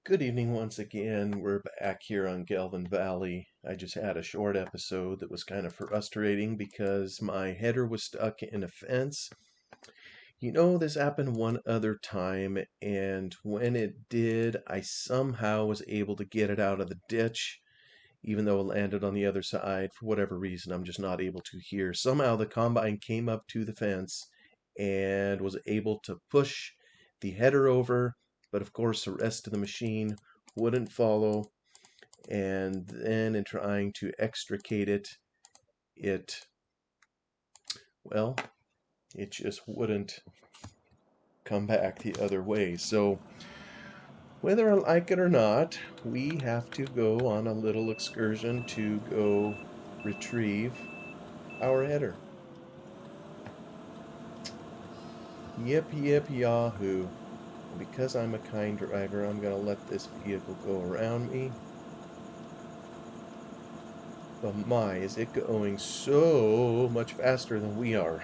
Good evening once again. We're back here on Gelvin Valley. I just had a short episode that was kind of frustrating because my header was stuck in a fence. This happened one other time, and when it did, I somehow was able to get it out of the ditch, even though it landed on the other side. For whatever reason, I'm just not able to hear. Somehow the combine came up to the fence and was able to push the header over, but of course the rest of the machine wouldn't follow. And then in trying to extricate it, it, well, it just wouldn't come back the other way. So whether I like it or not, we have to go on a little excursion to go retrieve our header. Yip, yip, yahoo. Because I'm a kind driver, I'm going to let this vehicle go around me. But my, is it going so much faster than we are.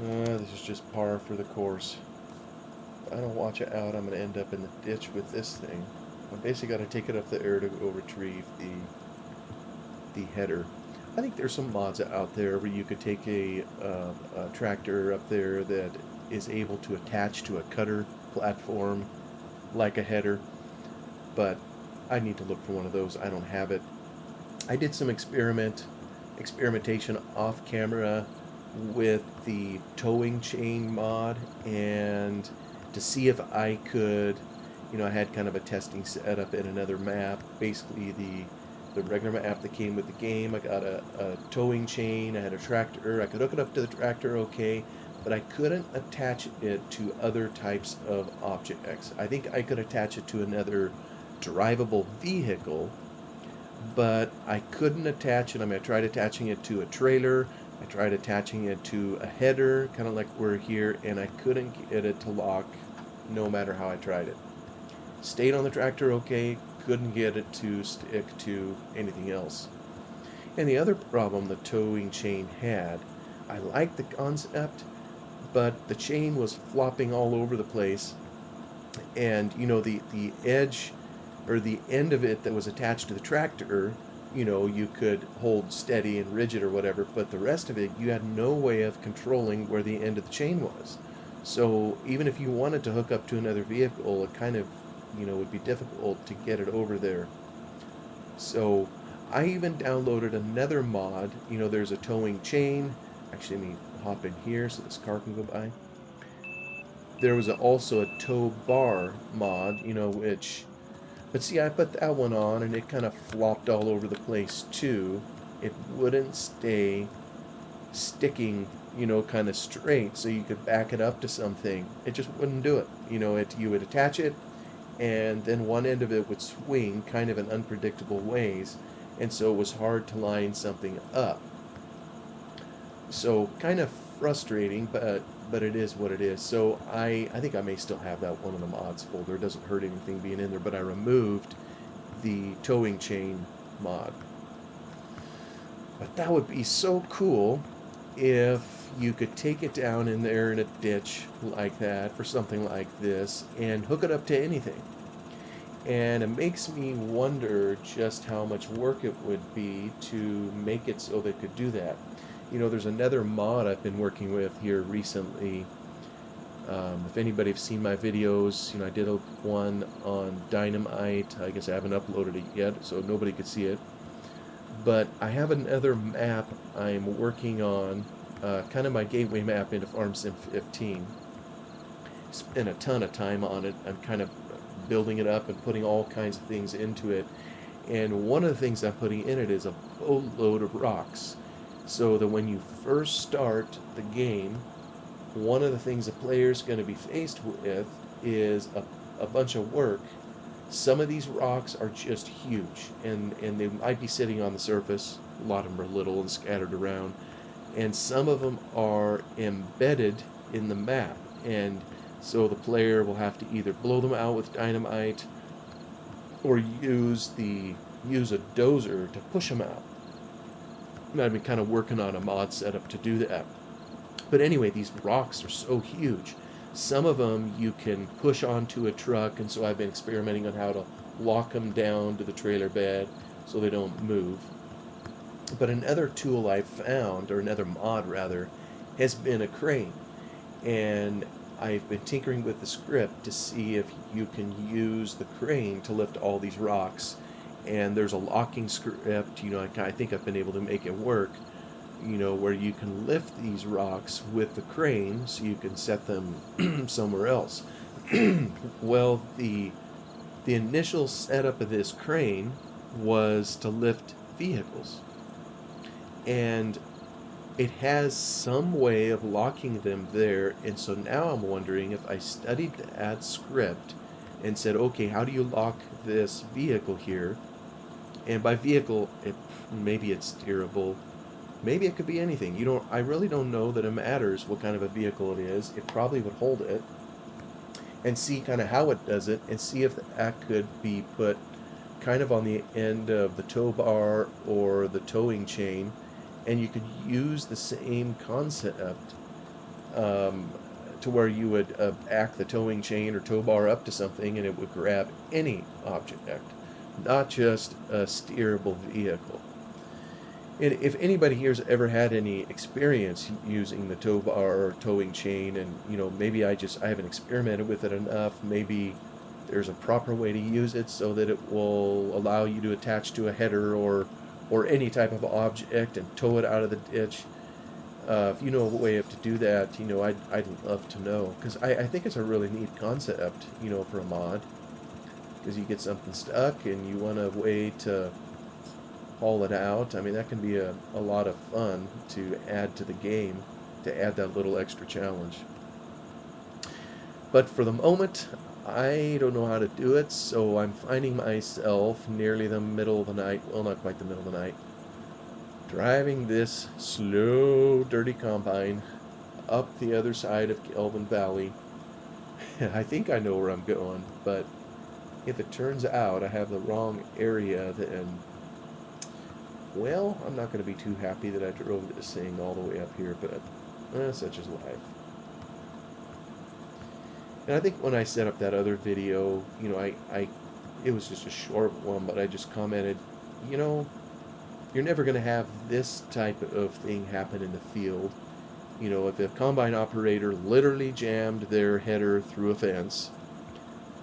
This is just par for the course. If I don't watch it out, I'm going to end up in the ditch with this thing. I basically got to take it up the air to go retrieve the header. I think there's some mods out there where you could take a tractor up there that is able to attach to a cutter platform like a header, but I need to look for one of those. I don't have it. I did some experimentation off camera with the towing chain mod, and to see if I could, I had kind of a testing setup in another map, basically the regular map that came with the game. I got a towing chain, I had a tractor, I could hook it up to the tractor okay, but I couldn't attach it to other types of objects. I think I could attach it to another drivable vehicle, but I couldn't attach it. I mean, I tried attaching it to a trailer, I tried attaching it to a header, kind of like we're here, and I couldn't get it to lock no matter how I tried it. Stayed on the tractor okay, couldn't get it to stick to anything else. And the other problem the towing chain had, I liked the concept, but the chain was flopping all over the place, and the edge or the end of it that was attached to the tractor, you could hold steady and rigid or whatever, but the rest of it, you had no way of controlling where the end of the chain was. So even if you wanted to hook up to another vehicle, it kind of, would be difficult to get it over there. So I even downloaded another mod. There's a towing chain. Actually, let me hop in here so this car can go by. There was also a tow bar mod, which, but see, I put that one on and it kind of flopped all over the place too. It wouldn't stay sticking, kind of straight so you could back it up to something. It just wouldn't do it. You would attach it, and then one end of it would swing kind of in unpredictable ways, and so it was hard to line something up. So kind of frustrating, but it is what it is. So I think I may still have that one in the mods folder. It doesn't hurt anything being in there, but I removed the towing chain mod. But that would be so cool if you could take it down in there in a ditch like that for something like this and hook it up to anything. And it makes me wonder just how much work it would be to make it so they could do that. There's another mod I've been working with here recently. If anybody have seen my videos, I did one on dynamite. I guess I haven't uploaded it yet, so nobody could see it. But I have another map I'm working on, kind of my gateway map into Farm Sim 15. Spent a ton of time on it. I'm kind of building it up and putting all kinds of things into it. And one of the things I'm putting in it is a boatload of rocks, so that when you first start the game, one of the things a player's going to be faced with is a bunch of work. Some of these rocks are just huge, and they might be sitting on the surface. A lot of them are little and scattered around, and some of them are embedded in the map, and so the player will have to either blow them out with dynamite or use a dozer to push them out. I've been kind of working on a mod setup to do that. But anyway, these rocks are so huge Some of them you can push onto a truck, and so I've been experimenting on how to lock them down to the trailer bed so they don't move. But another tool I've found, or another mod rather, has been a crane. And I've been tinkering with the script to see if you can use the crane to lift all these rocks. And there's a locking script, I think I've been able to make it work, where you can lift these rocks with the crane so you can set them somewhere else. Well, the initial setup of this crane was to lift vehicles. And it has some way of locking them there, and so now I'm wondering if I studied that script and said, okay, how do you lock this vehicle here? And by vehicle, maybe it's steerable, maybe it could be anything. I really don't know that it matters what kind of a vehicle it is. It probably would hold it, and see kind of how it does it, and see if that could be put kind of on the end of the tow bar or the towing chain, and you could use the same concept, um, to where you would act the towing chain or tow bar up to something and it would grab any object, not just a steerable vehicle. And if anybody here's ever had any experience using the tow bar or towing chain, and maybe I haven't experimented with it enough, maybe there's a proper way to use it so that it will allow you to attach to a header or any type of object and tow it out of the ditch. If you know a way to do that, I'd love to know, because I think it's a really neat concept, for a mod, because you get something stuck and you want a way to haul it out. I mean, that can be a lot of fun to add to the game, to add that little extra challenge. But for the moment, I don't know how to do it, so I'm finding myself nearly the middle of the night, well, not quite the middle of the night, driving this slow, dirty combine up the other side of Gelvin Valley. I think I know where I'm going, but if it turns out I have the wrong area, then, well, I'm not going to be too happy that I drove this thing all the way up here, but such is life. And I think when I set up that other video, it was just a short one, but I just commented, you're never going to have this type of thing happen in the field. If a combine operator literally jammed their header through a fence,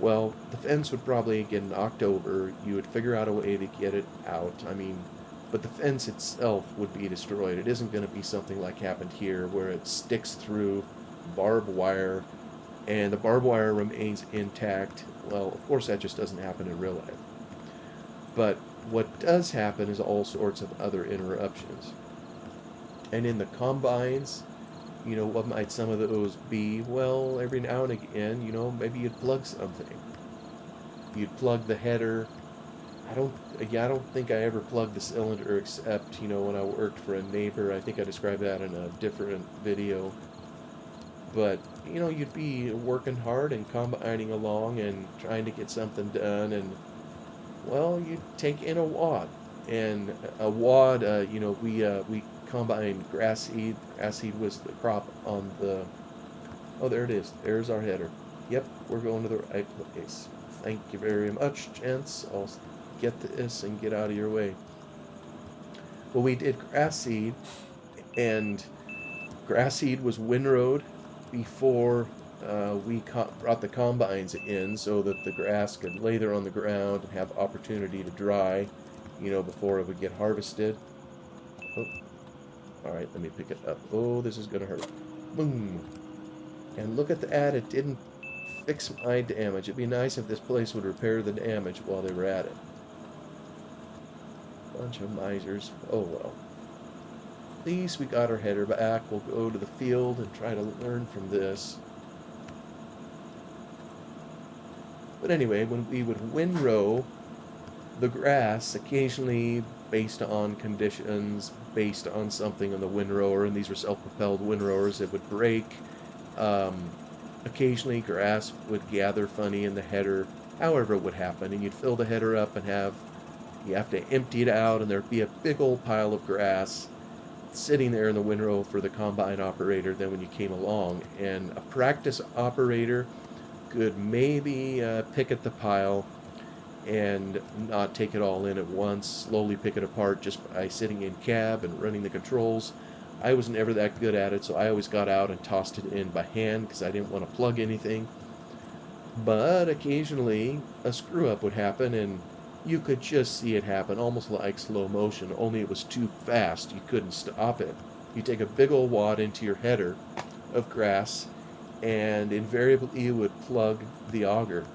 well, the fence would probably get knocked over. You would figure out a way to get it out. I mean, but the fence itself would be destroyed. It isn't going to be something like happened here, where it sticks through barbed wire and the barbed wire remains intact. Well, of course, that just doesn't happen in real life. But what does happen is all sorts of other interruptions. And in the combines, what might some of those be? Well, every now and again, maybe you'd plug something. You'd plug the header. I don't think I ever plugged the cylinder, except, when I worked for a neighbor. I think I described that in a different video. But, you'd be working hard and combining along and trying to get something done, and, well, you'd take in a wad. And a wad, we combined grass seed. Grass seed was the crop on the... Oh, there it is. There's our header. Yep, we're going to the right place. Thank you very much, gents. I'll get this and get out of your way. Well, we did grass seed, and grass seed was windrowed before we brought the combines in, so that the grass could lay there on the ground and have opportunity to dry, before it would get harvested. Oh, all right, let me pick it up. Oh, this is gonna hurt. Boom. And look at that, it didn't fix my damage. It'd be nice if this place would repair the damage while they were at it. Bunch of misers. Oh well. At least we got our header back. We'll go to the field and try to learn from this. But anyway, when we would windrow the grass, occasionally based on conditions, based on something on the windrower, and these were self-propelled windrowers, it would break. Occasionally grass would gather funny in the header, however it would happen, and you'd fill the header up and you have to empty it out, and there'd be a big old pile of grass sitting there in the windrow for the combine operator then when you came along. And a practice operator could maybe pick at the pile and not take it all in at once, slowly pick it apart just by sitting in cab and running the controls. I was never that good at it, so I always got out and tossed it in by hand because I didn't want to plug anything. But occasionally a screw up would happen, and you could just see it happen, almost like slow motion, only it was too fast. You couldn't stop it. You take a big old wad into your header of grass, and invariably you would plug the auger.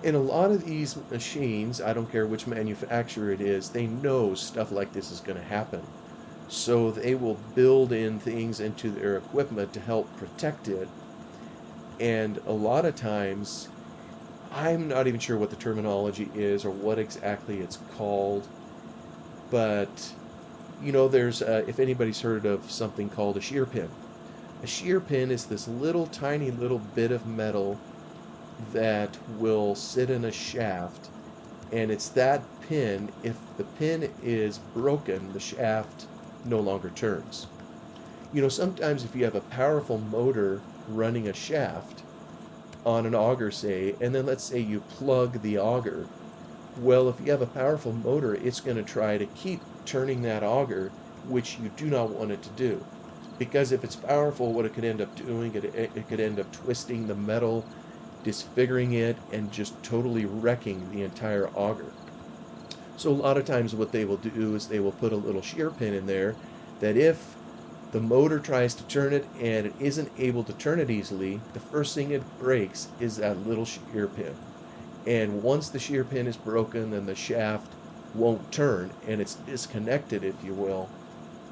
In a lot of these machines, I don't care which manufacturer it is, they know stuff like this is going to happen. So they will build in things into their equipment to help protect it. And a lot of times, I'm not even sure what the terminology is or what exactly it's called, but there's if anybody's heard of something called a shear pin. A shear pin is this little tiny little bit of metal that will sit in a shaft, and it's that pin. If the pin is broken, the shaft no longer turns. Sometimes if you have a powerful motor running a shaft on an auger, say, and then let's say you plug the auger, well, if you have a powerful motor, it's going to try to keep turning that auger, which you do not want it to do. Because if it's powerful, what it could end up doing, it could end up twisting the metal, disfiguring it, and just totally wrecking the entire auger. So a lot of times what they will do is they will put a little shear pin in there that if the motor tries to turn it and it isn't able to turn it easily, the first thing it breaks is that little shear pin. And once the shear pin is broken, then the shaft won't turn, and it's disconnected, if you will.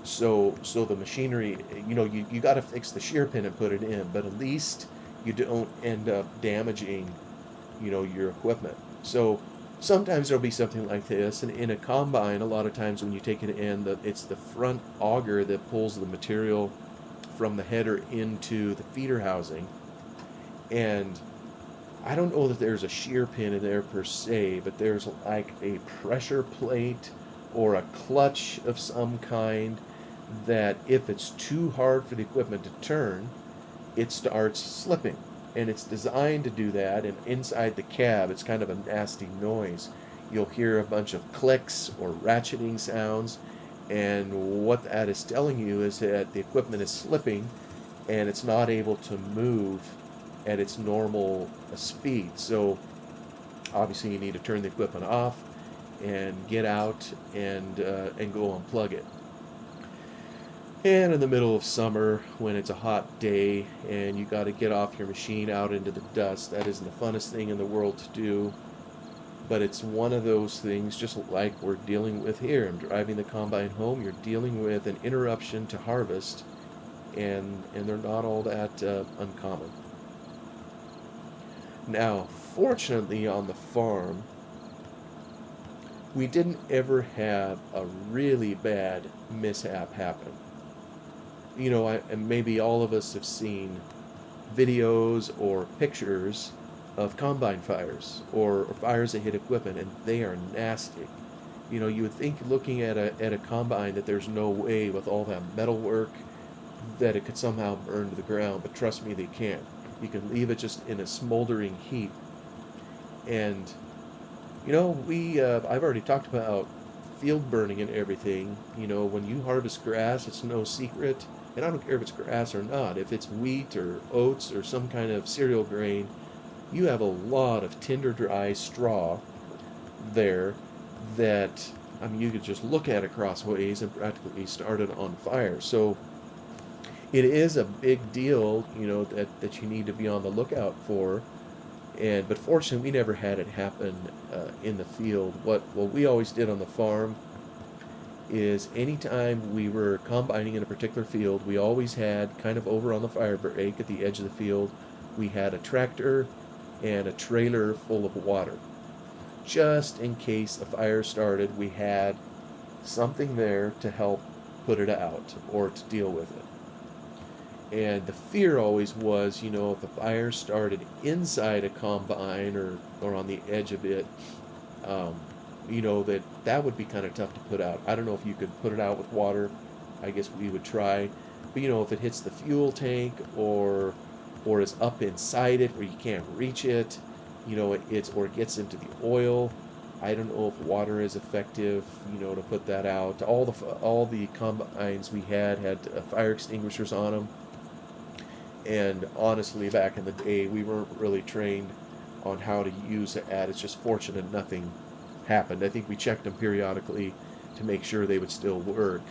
So the machinery, you got to fix the shear pin and put it in, but at least you don't end up damaging, your equipment. So sometimes there'll be something like this, and in a combine, a lot of times when you take it in, it's the front auger that pulls the material from the header into the feeder housing. And I don't know that there's a shear pin in there per se, but there's like a pressure plate or a clutch of some kind that if it's too hard for the equipment to turn, it starts slipping. And it's designed to do that, and inside the cab, it's kind of a nasty noise. You'll hear a bunch of clicks or ratcheting sounds, and what that is telling you is that the equipment is slipping and it's not able to move at its normal speed. So obviously you need to turn the equipment off and get out and go unplug it. And in the middle of summer, when it's a hot day and you got to get off your machine out into the dust, that isn't the funnest thing in the world to do. But it's one of those things, just like we're dealing with here. I'm driving the combine home. You're dealing with an interruption to harvest, and they're not all that uncommon. Now, fortunately, on the farm, we didn't ever have a really bad mishap happen. And maybe all of us have seen videos or pictures of combine fires or fires that hit equipment, and they are nasty. You would think looking at a combine that there's no way with all that metal work that it could somehow burn to the ground, but trust me, they can't. You can leave it just in a smoldering heap. And I've already talked about field burning and everything. When you harvest grass, it's no secret, and I don't care if it's grass or not, if it's wheat or oats or some kind of cereal grain, you have a lot of tinder dry straw there that, you could just look at it crossways and practically start it on fire. So it is a big deal, that you need to be on the lookout for. But fortunately, we never had it happen in the field. What we always did on the farm is anytime we were combining in a particular field, we always had kind of over on the fire break at the edge of the field, we had a tractor and a trailer full of water. Just in case a fire started, we had something there to help put it out or to deal with it. And the fear always was, if the fire started inside a combine or on the edge of it, you know, that would be kind of tough to put out. I don't know if you could put it out with water. I guess we would try. But you know, if it hits the fuel tank or is up inside it where you can't reach it, you know, it's or it gets into the oil. I don't know if water is effective, you know, to put that out. All the combines we had fire extinguishers on them, and honestly, back in the day, we weren't really trained on how to use it. It's just fortunate nothing happened. I think we checked them periodically to make sure they would still work,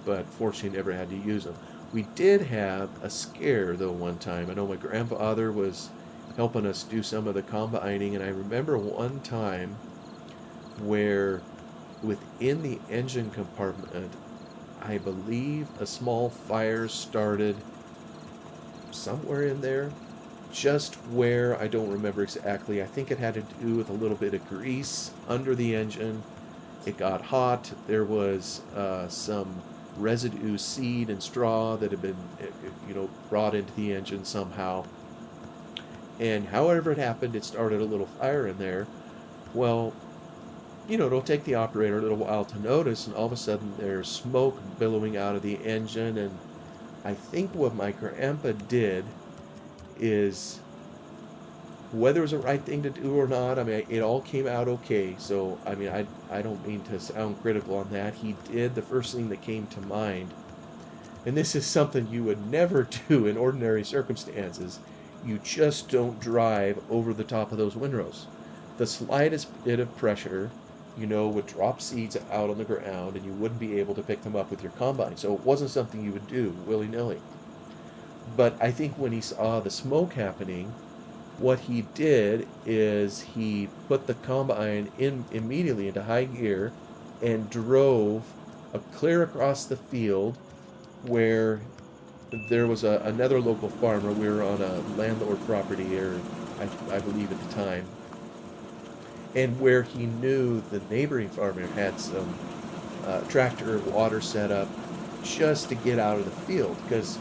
but fortunately never had to use them. We did have a scare though one time. I know my grandfather was helping us do some of the combining, and I remember one time where within the engine compartment, I believe a small fire started somewhere in there, just where I don't remember exactly. I think it had to do with a little bit of grease under the engine. It got hot. There was some residue seed and straw that had been, you know, brought into the engine somehow. And however it happened, it started a little fire in there. Well, you know, it'll take the operator a little while to notice, and all of a sudden there's smoke billowing out of the engine. And I think what my grandpa did is, whether it was the right thing to do or not, I mean, it all came out okay. So, I mean, I don't mean to sound critical on that. He did the first thing that came to mind. And this is something you would never do in ordinary circumstances. You just don't drive over the top of those windrows. The slightest bit of pressure, you know, would drop seeds out on the ground and you wouldn't be able to pick them up with your combine. So it wasn't something you would do willy-nilly. But I think when he saw the smoke happening, what he did is he put the combine in immediately into high gear and drove clear across the field where there was another local farmer. We were on a landlord property here, I believe at the time, and where he knew the neighboring farmer had some tractor water set up just to get out of the field. Because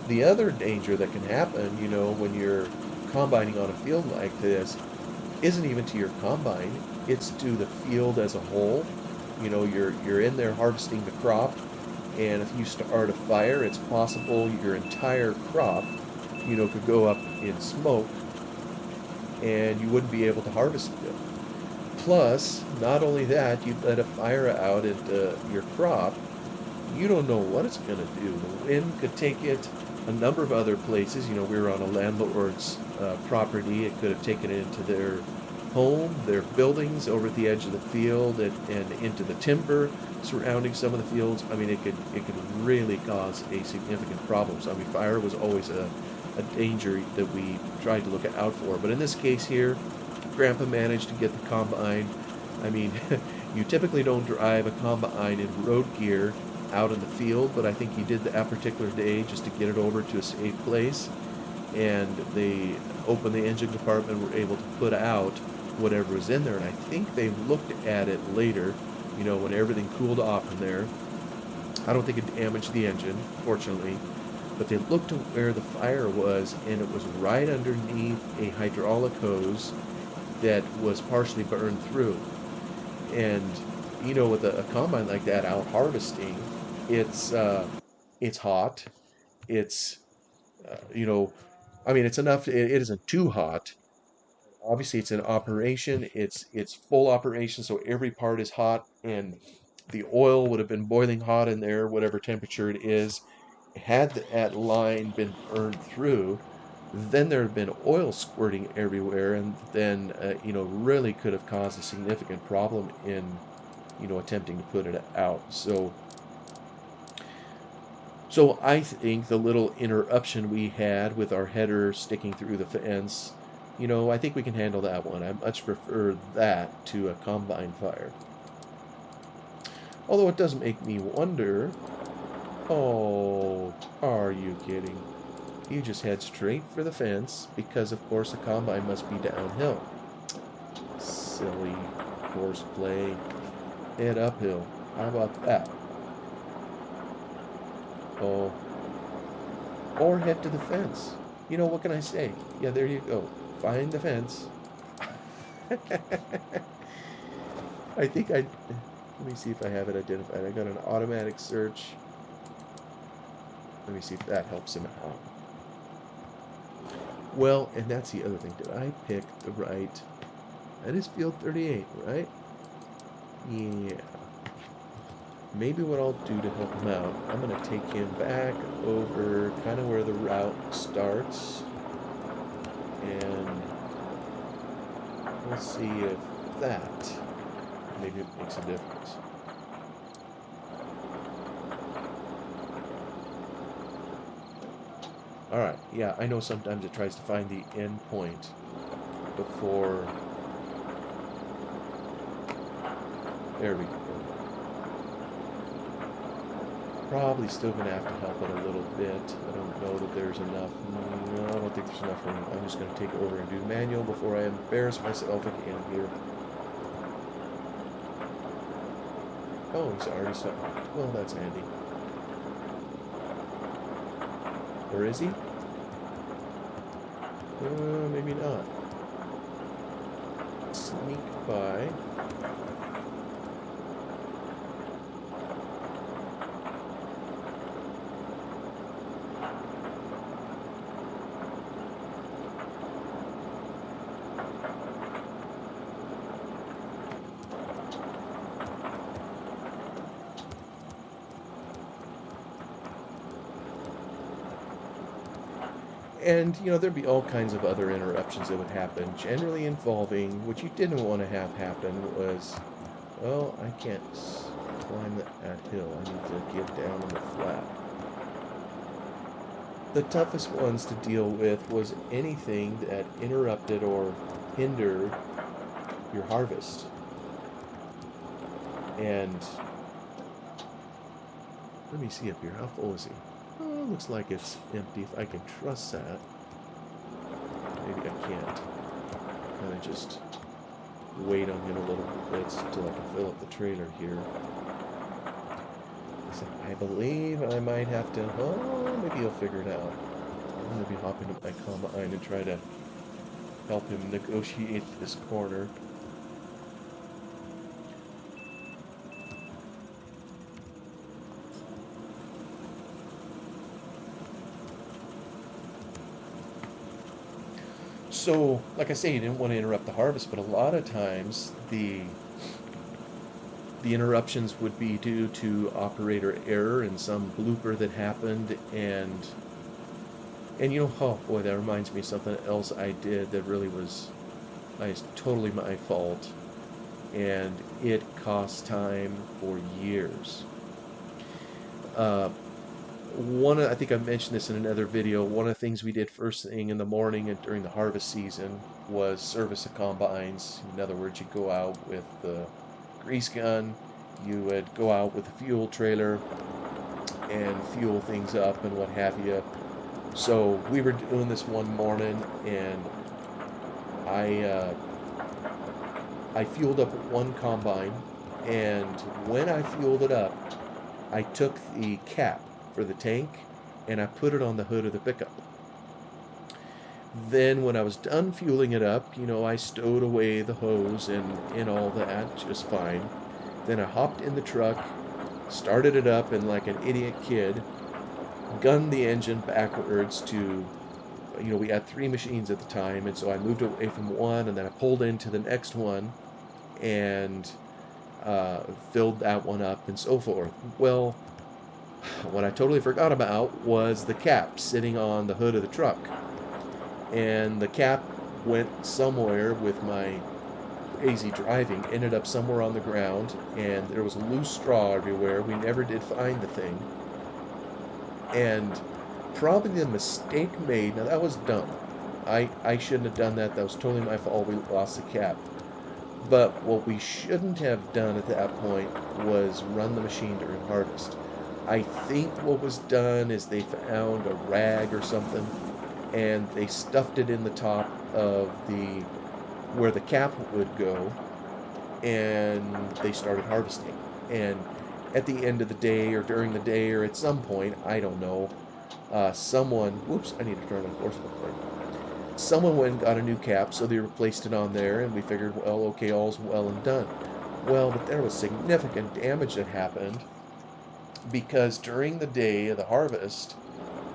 the other danger that can happen, you know, when you're combining on a field like this, isn't even to your combine, it's to the field as a whole. You know, you're in there harvesting the crop, and if you start a fire, it's possible your entire crop, you know, could go up in smoke, and you wouldn't be able to harvest it. Plus, not only that, you let a fire out into your crop, you don't know what it's going to do. The wind could take it a number of other places. You know, we were on a landlord's property. It could have taken it into their home, their buildings over at the edge of the field, and into the timber surrounding some of the fields. I mean, it could really cause a significant problem. So, I mean, fire was always a danger that we tried to look out for. But in this case here, Grandpa managed to get the combine. I mean, you typically don't drive a combine in road gear out in the field, but I think he did that particular day just to get it over to a safe place. And they opened the engine compartment and were able to put out whatever was in there. And I think they looked at it later, you know, when everything cooled off in there. I don't think it damaged the engine, fortunately, but they looked to where the fire was, and it was right underneath a hydraulic hose that was partially burned through. And you know, with a combine like that out harvesting, it's hot. It's you know, I mean, it's enough. It isn't too hot. Obviously, it's in operation. It's full operation, so every part is hot, and the oil would have been boiling hot in there, whatever temperature it is. Had that line been burned through, then there had been oil squirting everywhere, and then you know, really could have caused a significant problem in, you know, attempting to put it out. So I think the little interruption we had with our header sticking through the fence, you know, I think we can handle that one. I much prefer that to a combine fire. Although it does make me wonder, oh, are you kidding? You just head straight for the fence because, of course, the combine must be downhill. Silly horseplay. Head uphill. How about that? Oh, or head to the fence. You know, what can I say? Yeah, there you go. Find the fence. I think I... Let me see if I have it identified. I got an automatic search. Let me see if that helps him out. Well, and that's the other thing. Did I pick the right... That is field 38, right? Yeah. Maybe what I'll do to help him out, I'm going to take him back over kind of where the route starts. And we'll see if that maybe it makes a difference. Alright, yeah, I know sometimes it tries to find the end point before... There we go. Probably still going to have to help it a little bit. I don't know that there's enough. No, I don't think there's enough for me. I'm just going to take it over and do manual before I embarrass myself again here. Oh, he's already started. Well, that's handy. Or is he? Maybe not. Sneak by. And, you know, there'd be all kinds of other interruptions that would happen, generally involving, what you didn't want to have happen was, well, I can't climb that hill. I need to get down on the flat. The toughest ones to deal with was anything that interrupted or hindered your harvest. And, let me see up here, how full is he? Oh, looks like it's empty, if I can trust that. Maybe I can't. Kind of just wait on him a little bit until I can fill up the trailer here. So I believe I might have to... Oh, maybe he'll figure it out. I'm going to be hopping up my combine and try to help him negotiate this corner. So, like I say, you didn't want to interrupt the harvest, but a lot of times the interruptions would be due to operator error and some blooper that happened, and you know, oh boy, that reminds me of something else I did that really was totally my fault, and it cost time for years. I think I mentioned this in another video, one of the things we did first thing in the morning and during the harvest season was service the combines. In other words, you go out with the grease gun, you would go out with the fuel trailer and fuel things up and what have you. So we were doing this one morning, and I fueled up one combine, and when I fueled it up, I took the cap for the tank and I put it on the hood of the pickup. Then when I was done fueling it up, you know, I stowed away the hose and all that just fine. Then I hopped in the truck, started it up, and like an idiot kid, gunned the engine backwards to, you know, we had 3 machines at the time, and so I moved away from one, and then I pulled into the next one and filled that one up and so forth. Well, what I totally forgot about was the cap sitting on the hood of the truck. And the cap went somewhere with my crazy driving, ended up somewhere on the ground, and there was loose straw everywhere. We never did find the thing. And probably the mistake made, now that was dumb. I shouldn't have done that. That was totally my fault. We lost the cap. But what we shouldn't have done at that point was run the machine during harvest. I think what was done is they found a rag or something, and they stuffed it in the top of where the cap would go, and they started harvesting. And at the end of the day, or during the day, or at some point, I don't know, someone, whoops, I need to turn on course record. Someone went and got a new cap, so they replaced it on there, and we figured, well, okay, all's well and done. Well, but there was significant damage that happened because during the day of the harvest,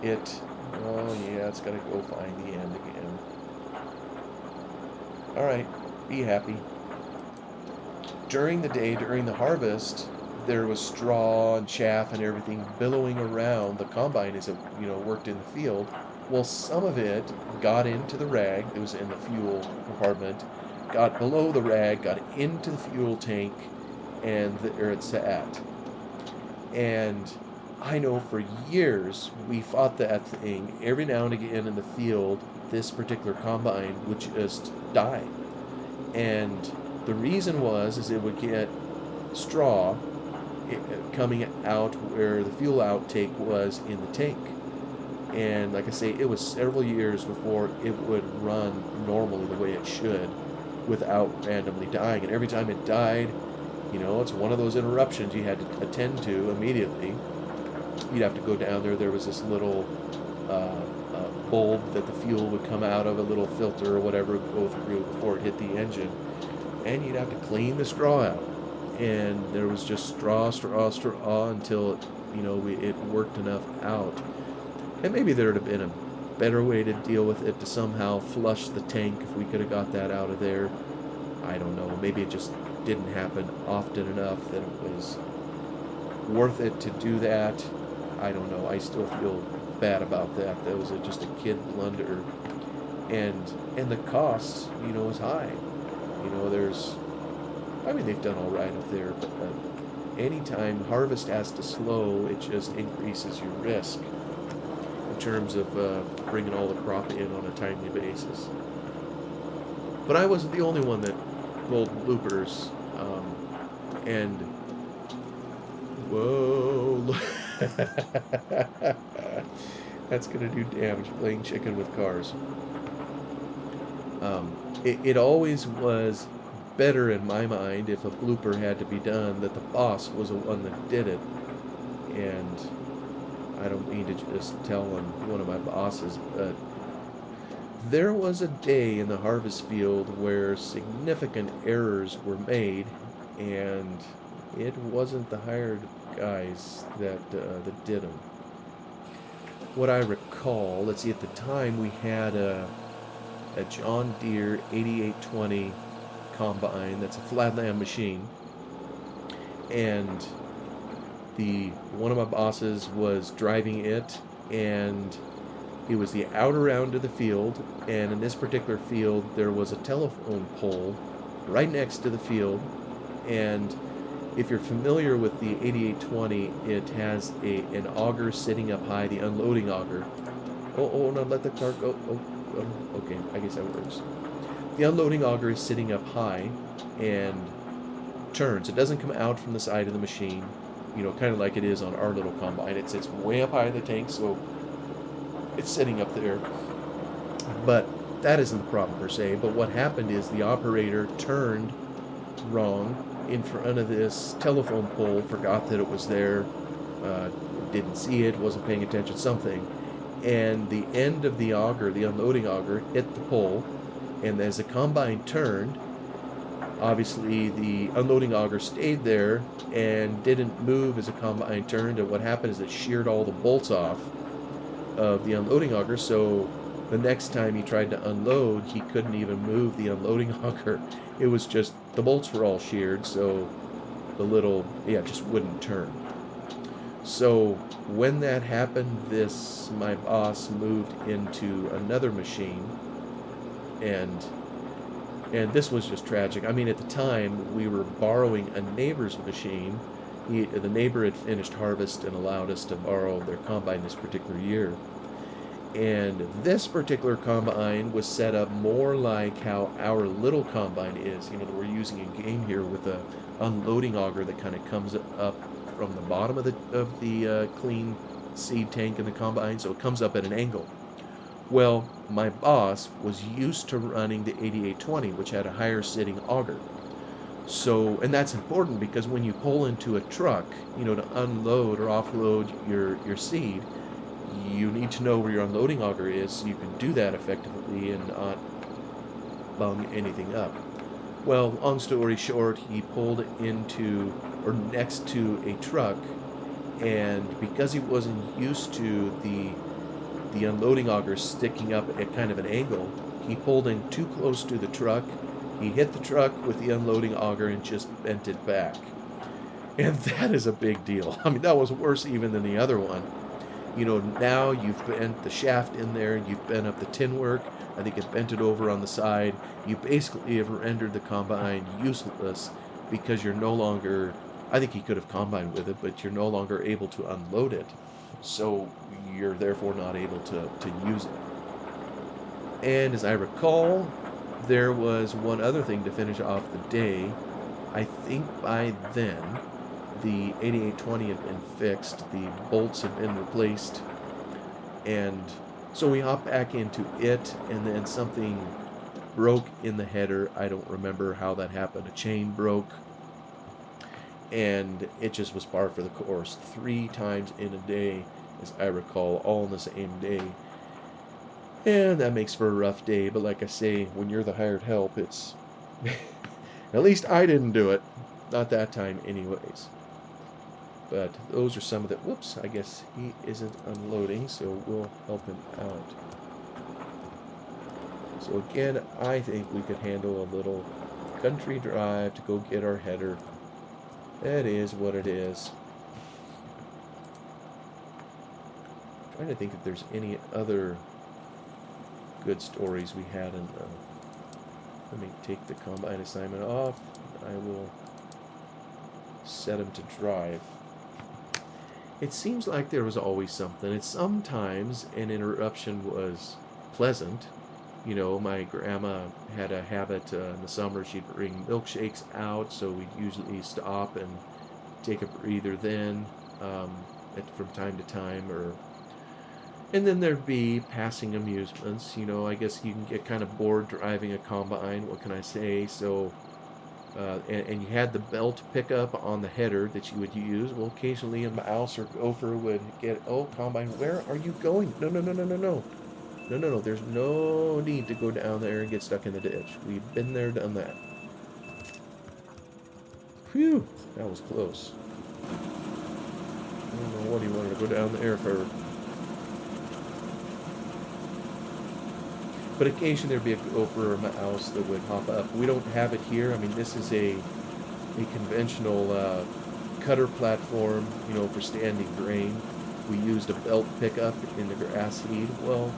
it, oh yeah, it's got to go find the end again. All right, be happy. During the day, during the harvest, there was straw and chaff and everything billowing around the combine as it, worked in the field. Well, some of it got into the rag. It was in the fuel compartment, got below the rag, got into the fuel tank, and there it sat. And I know for years we fought that thing. Every now and again in the field, this particular combine would just die. And the reason was is it would get straw coming out where the fuel outtake was in the tank. And like I say, it was several years before it would run normally the way it should without randomly dying. And every time it died, it's one of those interruptions you had to attend to immediately. You'd have to go down there. There was this little bulb that the fuel would come out of, a little filter or whatever go through before it hit the engine. And you'd have to clean the straw out. And there was just straw until it worked enough out. And maybe there would have been a better way to deal with it, to somehow flush the tank if we could have got that out of there. I don't know. Maybe it just didn't happen often enough that it was worth it to do that. I don't know. I still feel bad about that. That was just a kid blunder. And the cost, is high. They've done all right up there, but anytime harvest has to slow, it just increases your risk in terms of bringing all the crop in on a timely basis. But I wasn't the only one that pulled bloopers, and whoa, that's gonna do damage playing chicken with cars. It always was better in my mind if a blooper had to be done that the boss was the one that did it. And I don't mean to just tell on one of my bosses, but there was a day in the harvest field where significant errors were made, and it wasn't the hired guys that did them. What I recall, let's see, at the time we had a John Deere 8820 combine. That's a flatland machine, and one of my bosses was driving it, and it was the outer round of the field, and in this particular field there was a telephone pole right next to the field. And if you're familiar with the 8820, it has an auger sitting up high, the unloading auger. Oh no, let the car go. Okay, I guess that works. The unloading auger is sitting up high and turns. It doesn't come out from the side of the machine, kind of like it is on our little combine. It sits way up high in the tank, so it's sitting up there. But that isn't the problem per se. But what happened is the operator turned wrong in front of this telephone pole, forgot that it was there, didn't see it, wasn't paying attention, something. And the end of the auger, the unloading auger, hit the pole. And as the combine turned, obviously the unloading auger stayed there and didn't move as the combine turned. And what happened is it sheared all the bolts off of the unloading auger. So the next time he tried to unload, he couldn't even move the unloading auger. It was just, the bolts were all sheared, so it just wouldn't turn. So when that happened, my boss moved into another machine, and this was just tragic. At the time, we were borrowing a neighbor's machine. The neighbor had finished harvest and allowed us to borrow their combine this particular year. And this particular combine was set up more like how our little combine is, that we're using in game here, with a unloading auger that kind of comes up from the bottom of the clean seed tank in the combine, so it comes up at an angle. Well, my boss was used to running the 8820, which had a higher sitting auger. So, and that's important because when you pull into a truck, to unload or offload your seed, you need to know where your unloading auger is so you can do that effectively and not bung anything up. Well, long story short, he pulled into or next to a truck, and because he wasn't used to the unloading auger sticking up at kind of an angle, he pulled in too close to the truck. He hit the truck with the unloading auger and just bent it back. And that is a big deal. I mean, that was worse even than the other one. You know, now you've bent the shaft in there, you've bent up the tin work, I think it bent it over on the side. You basically have rendered the combine useless because you're no longer, I think he could have combined with it, but you're no longer able to unload it. So you're therefore not able to use it. And as I recall, there was one other thing to finish off the day. I think by then the 8820 had been fixed, the bolts had been replaced, and so we hopped back into it, and then something broke in the header. I don't remember how that happened. A chain broke, and it just was par for the course. 3 times in a day, as I recall, all in the same day. And that makes for a rough day, but like I say, when you're the hired help, it's... At least I didn't do it. Not that time anyways. But those are some of the... Whoops, I guess he isn't unloading, so we'll help him out. So again, I think we could handle a little country drive to go get our header. That is what it is. I'm trying to think if there's any other good stories we had in the... Let me take the combine assignment off. I will set him to drive. It seems like there was always something. It's sometimes an interruption was pleasant. You know, my grandma had a habit in the summer, she'd bring milkshakes out, so we'd usually stop and take a breather then from time to time. And then there'd be passing amusements. You know, I guess you can get kind of bored driving a combine, what can I say? So, and you had the belt pickup on the header that you would use. Well, occasionally a mouse or gopher would get, oh, combine, where are you going? No, no, no, no, no, no. No, no, no, there's no need to go down there and get stuck in the ditch. We've been there, done that. Phew, that was close. I don't know what he wanted to go down there for. But occasionally there'd be a gopher or a mouse that would hop up. We don't have it here. I mean, this is a conventional cutter platform, you know, for standing grain. We used a belt pickup in the grass seed. Well,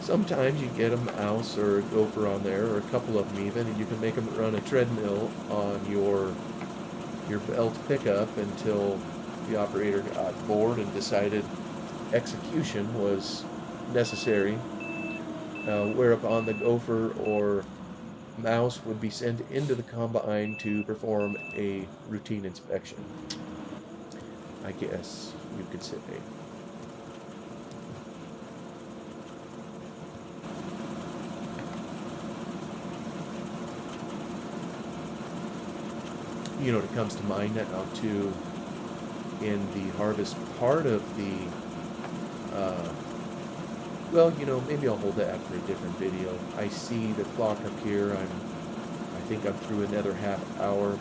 sometimes you get a mouse or a gopher on there, or a couple of them even, and you can make them run a treadmill on your belt pickup until the operator got bored and decided execution was necessary, whereupon the gopher or mouse would be sent into the combine to perform a routine inspection, I guess you could say. You know, it comes to mind now too, in the harvest part of the, well, you know, maybe I'll hold that for a different video. I see the clock up here. I think I'm through another half hour.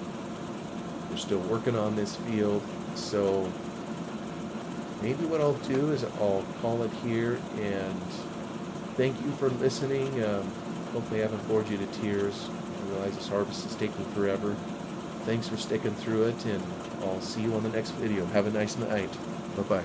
We're still working on this field, so maybe what I'll do is I'll call it here, and thank you for listening. Hopefully I haven't bored you to tears. I realize this harvest is taking forever. Thanks for sticking through it, and I'll see you on the next video. Have a nice night. Bye-bye.